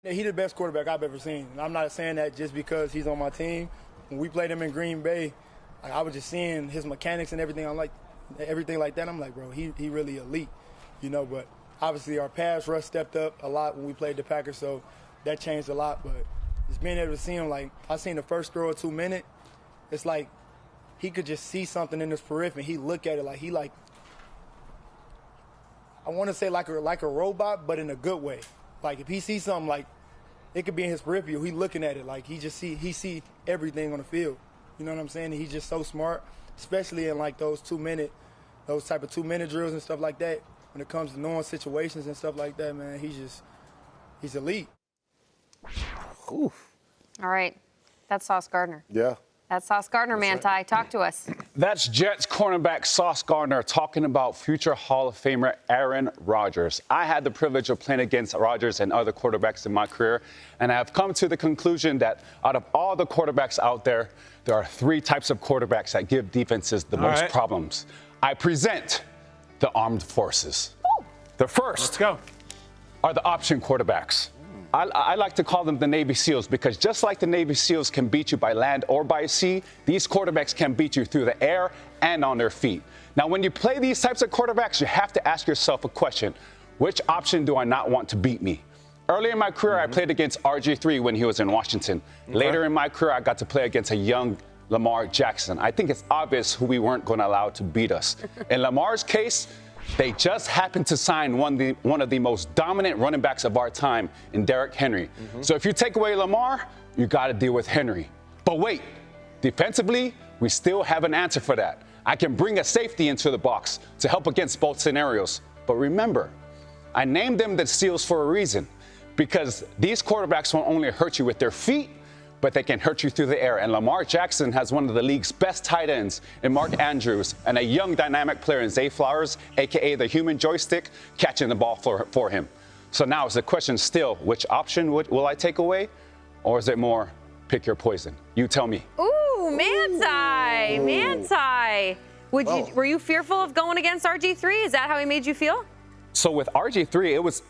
Yeah, he's the best quarterback I've ever seen. And I'm not saying that just because he's on my team. When we played him in Green Bay, I was just seeing his mechanics and everything. I'm like, everything like that. I'm like, bro, he really elite, But obviously our pass rush stepped up a lot when we played the Packers, so that changed a lot. But just being able to see him, like I seen the first throw of 2 minutes, it's like he could just see something in his periphery. He look at it like I want to say like a robot, but in a good way. Like if he sees something, like it could be in his periphery, he looking at it like he see everything on the field. You know what I'm saying? And he's just so smart, especially in like those type of 2 minute drills and stuff like that. When it comes to knowing situations and stuff like that, man, he's elite. Oof. All right, that's Sauce Gardner. Yeah. That's Sauce Gardner, Manti. Right. Talk to us. That's Jets cornerback Sauce Gardner talking about future Hall of Famer Aaron Rodgers. I had the privilege of playing against Rodgers and other quarterbacks in my career, and I have come to the conclusion that out of all the quarterbacks out there, there are 3 types of quarterbacks that give defenses the most problems. I present the armed forces. Ooh. The first are the option quarterbacks. I like to call them the Navy SEALs because just like the Navy SEALs can beat you by land or by sea, these quarterbacks can beat you through the air and on their feet. Now, when you play these types of quarterbacks, you have to ask yourself a question. Which option do I not want to beat me? Early in my career, I played against RG3 when he was in Washington. Later in my career, I got to play against a young Lamar Jackson. I think it's obvious who we weren't going to allow to beat us. In Lamar's case, they just happened to sign one of the most dominant running backs of our time in Derrick Henry. So if you take away Lamar, you got to deal with Henry. But wait, defensively, we still have an answer for that. I can bring a safety into the box to help against both scenarios. But remember, I named them the SEALs for a reason because these quarterbacks won't only hurt you with their feet, but they can hurt you through the air. And Lamar Jackson has one of the league's best tight ends in Mark Andrews and a young dynamic player in Zay Flowers, a.k.a. the human joystick, catching the ball for him. So now is the question still, which option will I take away? Or is it more pick your poison? You tell me. Ooh, Manti. Were you fearful of going against RG3? Is that how he made you feel? So with RG3,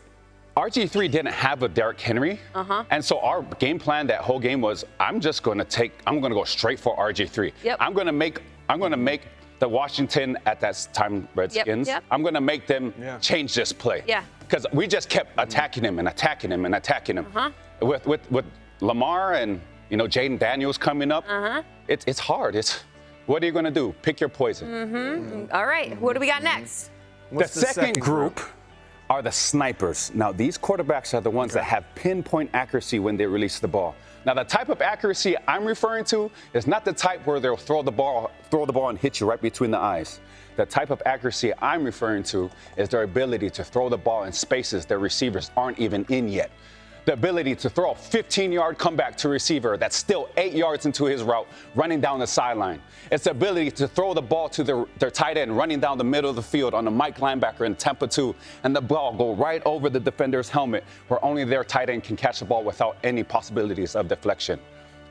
RG3 didn't have a Derrick Henry. And so our game plan that whole game was I'm going to go straight for RG3. Yep. I'm going to make the Washington at that time Redskins. Yep. I'm going to make them change this play. Yeah. Because we just kept attacking him and attacking him and attacking him. With Lamar and Jaden Daniels coming up, it's hard. What are you going to do? Pick your poison. All right. What do we got next? The second group are the snipers. Now, these quarterbacks are the ones that have pinpoint accuracy when they release the ball. Now, the type of accuracy I'm referring to is not the type where they'll throw the ball and hit you right between the eyes. The type of accuracy I'm referring to is their ability to throw the ball in spaces their receivers aren't even in yet. The ability to throw a 15-yard comeback to a receiver that's still 8 yards into his route, running down the sideline. It's the ability to throw the ball to their tight end, running down the middle of the field on a Mike linebacker in Tampa 2, and the ball go right over the defender's helmet where only their tight end can catch the ball without any possibilities of deflection.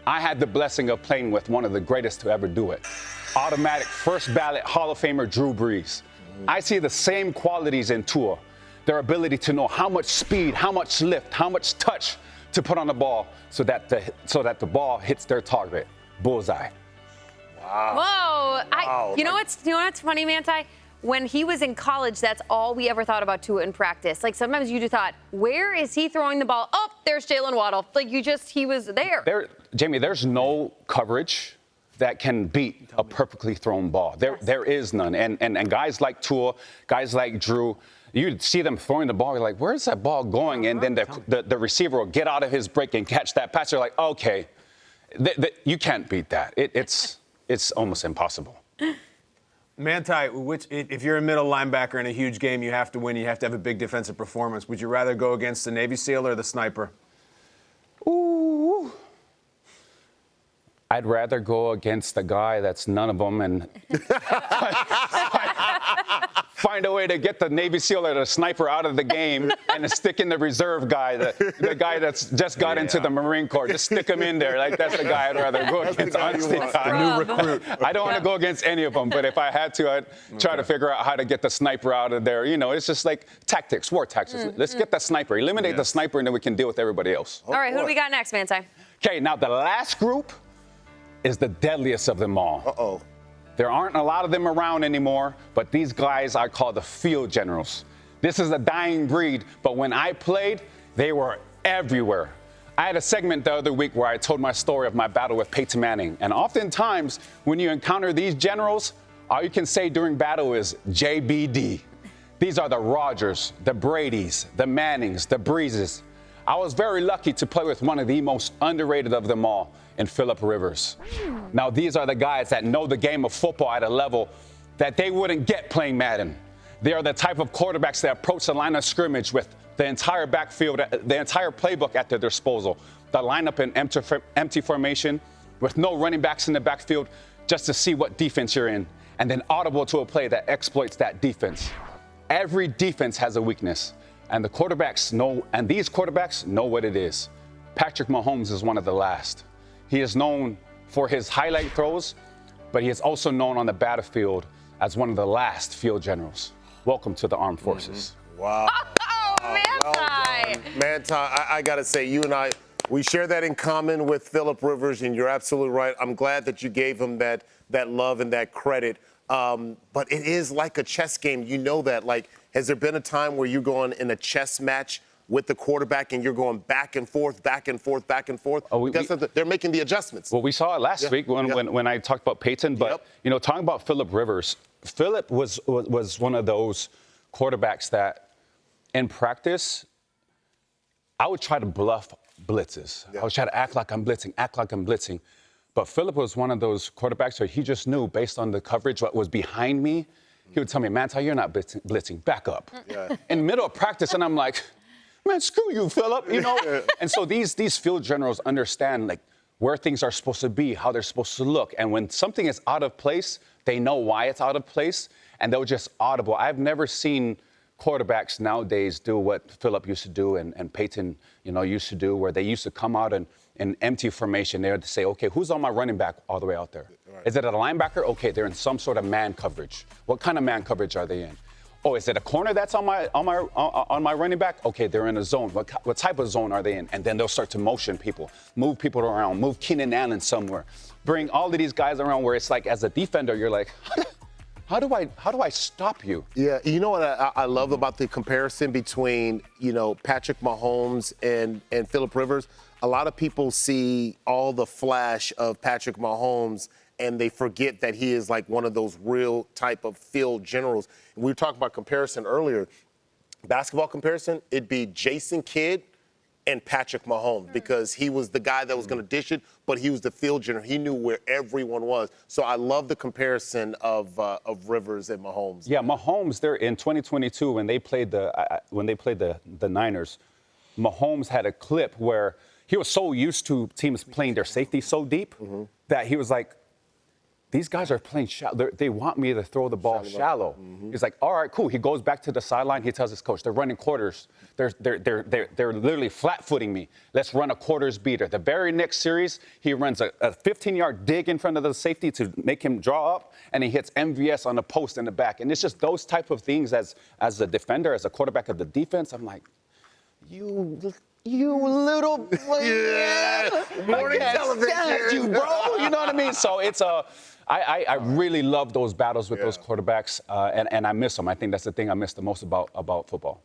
I had the blessing of playing with one of the greatest to ever do it. Automatic first ballot Hall of Famer Drew Brees. I see the same qualities in Tua. Their ability to know how much speed, how much lift, how much touch to put on the ball so that the ball hits their target. Bullseye. Wow. Whoa. You know what's funny, Manti? When he was in college, that's all we ever thought about Tua in practice. Like sometimes you just thought, where is he throwing the ball? Oh, there's Jalen Waddle. Like he was there. Jamie, there's no coverage that can beat a perfectly thrown ball. There is none. And guys like Tua, guys like Drew, you see them throwing the ball, you're like, where's that ball going? And then the receiver will get out of his break and catch that pass. You're like, okay, you can't beat that. It's almost impossible. Manti, if you're a middle linebacker in a huge game, you have to win, you have to have a big defensive performance. Would you rather go against the Navy SEAL or the sniper? Ooh. I'd rather go against the guy that's none of them and find a way to get the Navy SEAL or the sniper out of the game and to stick in the reserve guy, the guy that's just got into the Marine Corps. Just stick him in there. Like, that's the guy I'd rather go against. Honestly, new recruit. I don't want to go against any of them, but if I had to, I'd try to figure out how to get the sniper out of there. You know, it's just like tactics, war tactics. Let's get the sniper, eliminate the sniper, and then we can deal with everybody else. All right, who do we got next, Manti? Okay, now the last group is the deadliest of them all. Uh-oh. There aren't a lot of them around anymore, but these guys I call the field generals. This is a dying breed, but when I played, they were everywhere. I had a segment the other week where I told my story of my battle with Peyton Manning, and oftentimes when you encounter these generals, all you can say during battle is JBD. These are the Rodgers, the Bradys, the Mannings, the Breezes. I was very lucky to play with one of the most underrated of them all, in Philip Rivers. Now, these are the guys that know the game of football at a level that they wouldn't get playing Madden. They are the type of quarterbacks that approach the line of scrimmage with the entire backfield, the entire playbook at their disposal. The lineup in empty formation with no running backs in the backfield just to see what defense you're in, and then audible to a play that exploits that defense. Every defense has a weakness, and these quarterbacks know what it is. Patrick Mahomes is one of the last. He is known for his highlight throws, but he is also known on the battlefield as one of the last field generals. Welcome to the Armed Forces. Wow. Oh, Manti. Manti, I got to say, you and I, we share that in common with Philip Rivers, and you're absolutely right. I'm glad that you gave him that love and that credit. But it is like a chess game. You know that. Like, has there been a time where you're going in a chess match with the quarterback and you're going back and forth, back and forth, back and forth? Because they're making the adjustments. Well, we saw it last week when I talked about Peyton. But, you know, talking about Philip Rivers, Philip was one of those quarterbacks that in practice, I would try to bluff blitzes. I would try to act like I'm blitzing. But Philip was one of those quarterbacks where he just knew based on the coverage what was behind me. He would tell me, Manti, you're not blitzing, back up. In the middle of practice, and I'm like, man, screw you, Philip, you know? And so these field generals understand, like, where things are supposed to be, how they're supposed to look. And when something is out of place, they know why it's out of place, and they'll just audible. I've never seen quarterbacks nowadays do what Philip used to do and Peyton, you know, used to do, where they used to come out in empty formation there to say, okay, who's on my running back all the way out there? Right. Is it a linebacker? Okay, they're in some sort of man coverage. What kind of man coverage are they in? Oh, is it a corner that's on my running back? Okay, they're in a zone. What type of zone are they in? And then they'll start to motion people, move people around, move Keenan Allen somewhere, bring all of these guys around where it's like, as a defender, you're like, how do I stop you? Yeah, you know what I love about the comparison between, you know, Patrick Mahomes and Philip Rivers? A lot of people see all the flash of Patrick Mahomes and they forget that he is like one of those real type of field generals. We were talking about comparison earlier. Basketball comparison, it'd be Jason Kidd and Patrick Mahomes because he was the guy that was going to dish it, but he was the field general. He knew where everyone was. So I love the comparison of Rivers and Mahomes. Yeah, Mahomes, they're in 2022 when they played the Niners, Mahomes had a clip where he was so used to teams playing their safety so deep that he was like, these guys are playing shallow. They want me to throw the ball shallow. He's like, all right, cool. He goes back to the sideline. He tells his coach, they're running quarters. They're literally flat-footing me. Let's run a quarters beater. The very next series, he runs a 15-yard dig in front of the safety to make him draw up, and he hits MVS on the post in the back. And it's just those type of things as a defender, as a quarterback of the defense. I'm like, you little morning television, you bro. You know what I mean? So it's I really love those battles with those quarterbacks, and I miss them. I think that's the thing I miss the most about football.